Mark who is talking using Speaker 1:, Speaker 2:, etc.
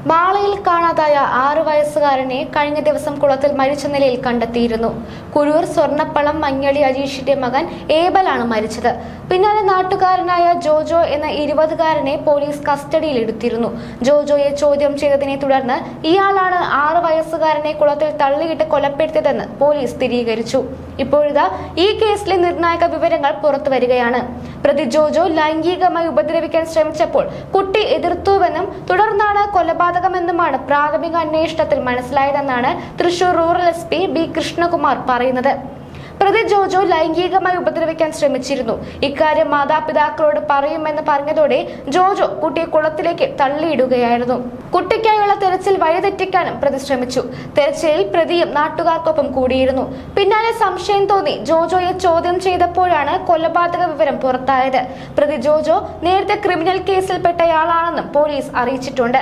Speaker 1: മാളയിൽ കാണാതായ 6 വയസ്സുകാരനെ കഴിഞ്ഞ ദിവസം കുളത്തിൽ മരിച്ച നിലയിൽ കണ്ടെത്തിയിരുന്നു. കുഴൂർ സ്വർണ്ണപ്പളം മഞ്ഞളി അജീഷിന്റെ മകൻ ഏബലാണ് മരിച്ചത്. പിന്നാലെ നാട്ടുകാരനായ ജോജോ എന്ന 20-കാരനെ പോലീസ് കസ്റ്റഡിയിലെടുത്തിരുന്നു. ജോജോയെ ചോദ്യം ചെയ്തതിനെ തുടർന്ന് ഇയാളാണ് 6 വയസ്സുകാരനെ കുളത്തിൽ തള്ളിയിട്ട് കൊലപ്പെടുത്തിയതെന്ന് പോലീസ് സ്ഥിരീകരിച്ചു. ഇപ്പോഴിതാ ഈ കേസിലെ നിർണായക വിവരങ്ങൾ പുറത്തുവരികയാണ്. പ്രതി ജോജോ ലൈംഗികമായി ഉപദ്രവിക്കാൻ ശ്രമിച്ചപ്പോൾ കുട്ടി എതിർത്തുവെന്നും തുടർന്നാണ് കൊലപാതകമെന്നുമാണ് പ്രാഥമിക അന്വേഷണത്തിൽ മനസ്സിലായതെന്നാണ് Thrissur rural SP B Krishnakumar പറയുന്നത്. പ്രതി ജോജോ ലൈംഗികമായി ഉപദ്രവിക്കാൻ ശ്രമിച്ചിരുന്നു. ഇക്കാര്യം മാതാപിതാക്കളോട് പറയുമെന്ന് പറഞ്ഞതോടെ ജോജോ കുട്ടിയെ കുളത്തിലേക്ക് തള്ളിയിടുകയായിരുന്നു. കുട്ടിക്കായുള്ള തെരച്ചിൽ വഴിതെറ്റിക്കാനും പ്രതി ശ്രമിച്ചു. തെരച്ചിലിൽ പ്രതിയും നാട്ടുകാർക്കൊപ്പം കൂടിയിരുന്നു. പിന്നാലെ സംശയം തോന്നി ജോജോയെ ചോദ്യം ചെയ്തപ്പോഴാണ് കൊലപാതക വിവരം പുറത്തായത്. പ്രതി ജോജോ നേരത്തെ ക്രിമിനൽ കേസിൽപ്പെട്ടയാളാണെന്നും പോലീസ് അറിയിച്ചിട്ടുണ്ട്.